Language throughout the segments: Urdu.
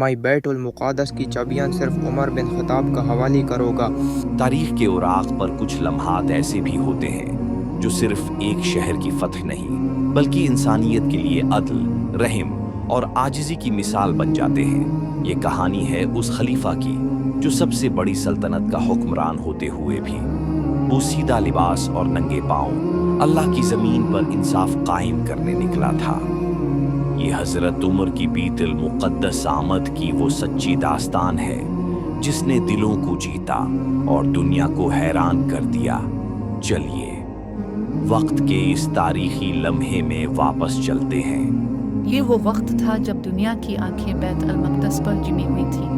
فرمائی بیت المقدس کی چابیاں صرف عمر بن خطاب کا حوالے کرو گا۔ تاریخ کے اوراق پر کچھ لمحات ایسے بھی ہوتے ہیں جو صرف ایک شہر کی فتح نہیں بلکہ انسانیت کے لیے عدل، رحم اور عاجزی کی مثال بن جاتے ہیں۔ یہ کہانی ہے اس خلیفہ کی جو سب سے بڑی سلطنت کا حکمران ہوتے ہوئے بھی بوسیدہ لباس اور ننگے پاؤں اللہ کی زمین پر انصاف قائم کرنے نکلا تھا۔ یہ حضرت عمر کی بیت المقدس آمد کی وہ سچی داستان ہے جس نے دلوں کو جیتا اور دنیا کو حیران کر دیا۔ چلیے وقت کے اس تاریخی لمحے میں واپس چلتے ہیں۔ یہ وہ وقت تھا جب دنیا کی آنکھیں بیت المقدس پر جمی ہوئی تھیں۔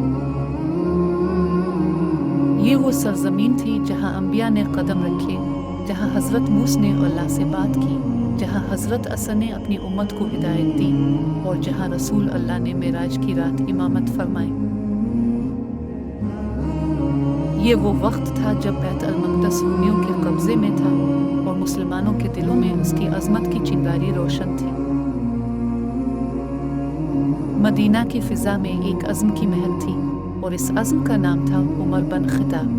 یہ وہ سرزمین تھی جہاں انبیاء نے قدم رکھے، جہاں حضرت موسیٰ نے اللہ سے بات کی، جہاں حضرت عیسیٰ نے اپنی امت کو ہدایت دی اور جہاں رسول اللہ نے معراج کی رات امامت فرمائی۔ یہ وہ وقت تھا جب بیت المقدس رومیوں کے قبضے میں تھا اور مسلمانوں کے دلوں میں اس کی عظمت کی چنگاری روشن تھی۔ مدینہ کی فضا میں ایک عزم کی مہل تھی اور اس عزم کا نام تھا عمر بن خطاب۔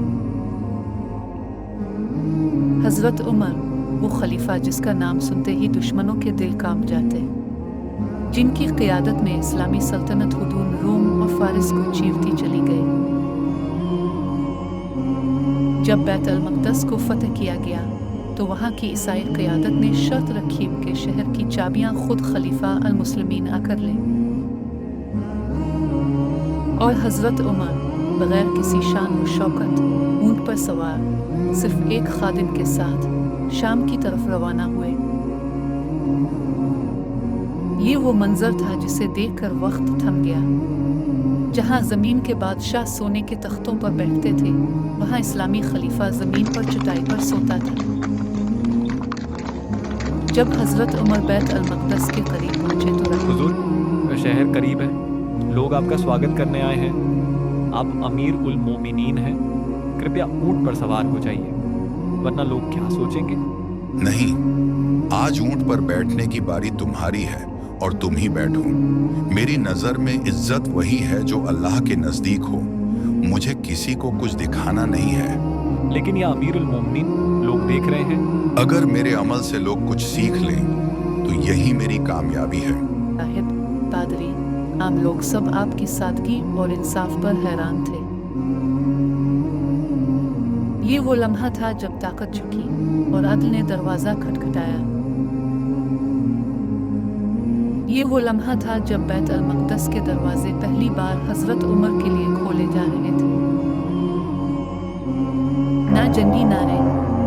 حضرت عمر، وہ خلیفہ جس کا نام سنتے ہی دشمنوں کے دل کانپ جاتے، جن کی قیادت میں اسلامی سلطنت حدود روم اور فارس کو چیرتی چلی گئی۔ جب بیت المقدس کو فتح کیا گیا تو وہاں کی عیسائی قیادت نے شرط رکھی کہ شہر کی چابیاں خود خلیفہ المسلمین آ کر لیں، اور حضرت عمر بغیر کسی شان و شوکت اونٹ پر سوار صرف ایک خادم کے ساتھ شام کی طرف روانہ ہوئے۔ یہ وہ منظر تھا جسے دیکھ کر وقت تھم گیا۔ جہاں زمین کے بادشاہ سونے کے تختوں پر بیٹھتے تھے، وہاں اسلامی خلیفہ زمین پر چٹائی پر سوتا تھا۔ جب حضرت عمر بیت المقدس کے قریب پہنچے تو حضور، شہر قریب ہے، لوگ آپ کا سواگت کرنے آئے ہیں، آپ امیر المومنین ہیں، کرپیا اونٹ پر سوار ہو جائیے، ورنہ لوگ کیا سوچیں گے؟ نہیں، آج اونٹ پر بیٹھنے کی باری تمہاری ہے اور تم ہی بیٹھو۔ میری نظر میں عزت وہی ہے جو اللہ کے نزدیک ہو، مجھے کسی کو کچھ دکھانا نہیں ہے۔ لیکن یہ امیر المومنین، لوگ دیکھ رہے ہیں۔ اگر میرے عمل سے لوگ کچھ سیکھ لیں تو یہی میری کامیابی ہے۔ راہب، پادری، عام لوگ سب آپ کی سادگی اور انصاف پر حیران تھے۔ یہ وہ لمحہ تھا جب طاقت جھکی اور عدل نے دروازہ کھٹکھٹایا۔ یہ وہ لمحہ تھا جب بیت المقدس کے دروازے پہلی بار حضرت عمر کے لیے کھولے جا رہے تھے۔ نہ جنگی نعرے،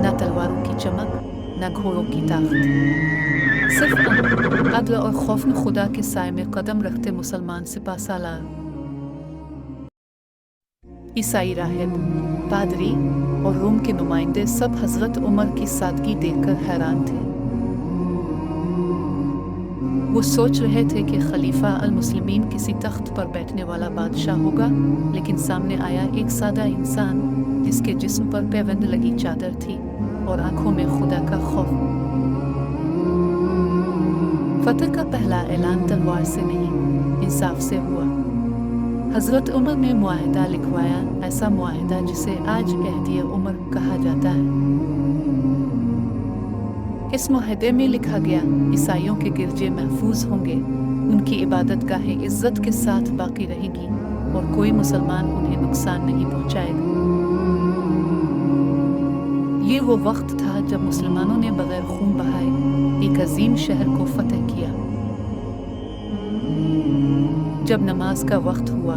نہ تلواروں کی چمک، نہ گھوڑوں کی طاقت، صرف امن، عدل اور خوف خدا کے سائے میں قدم رکھتے مسلمان سپہ سالار۔ عیسائی راہب، پادری اور روم کے نمائندے سب حضرت عمر کی سادگی دیکھ کر حیران تھے۔ وہ سوچ رہے تھے کہ خلیفہ المسلمین کسی تخت پر بیٹھنے والا بادشاہ ہوگا، لیکن سامنے آیا ایک سادہ انسان جس کے جسم پر پیوند لگی چادر تھی اور آنکھوں میں خدا کا خوف۔ فتح کا پہلا اعلان تلوار سے نہیں، انصاف سے ہوا۔ حضرت عمر نے معاہدہ لکھوایا، ایسا معاہدہ جسے آج عہدِ عمر کہا جاتا ہے۔ اس معاہدے میں لکھا گیا، عیسائیوں کے گرجے محفوظ ہوں گے، ان کی عبادت گاہیں عزت کے ساتھ باقی رہیں گی اور کوئی مسلمان انہیں نقصان نہیں پہنچائے گا۔ یہ وہ وقت تھا جب مسلمانوں نے بغیر خون بہائے ایک عظیم شہر کو فتح کیا۔ جب نماز کا وقت ہوا،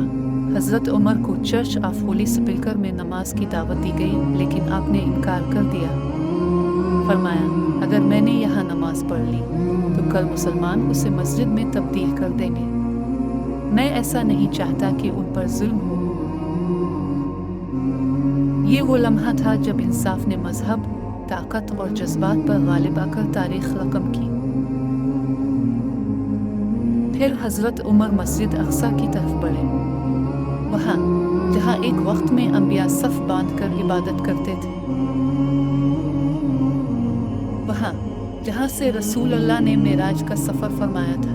حضرت عمر کو چرچ آف ہولی سپلکر میں نماز کی دعوت دی گئی، لیکن آپ نے انکار کر دیا۔ فرمایا، اگر میں نے یہاں نماز پڑھ لی تو کل مسلمان اسے مسجد میں تبدیل کر دیں گے۔ میں ایسا نہیں چاہتا کہ ان پر ظلم ہو۔ یہ وہ لمحہ تھا جب انصاف نے مذہب، طاقت اور جذبات پر غالب آ کر تاریخ رقم کی۔ پھر حضرت عمر مسجد اقصی کی طرف بڑھے، وہاں جہاں ایک وقت میں انبیاء صف باندھ کر عبادت کرتے تھے، وہاں جہاں سے رسول اللہ نے معراج کا سفر فرمایا تھا۔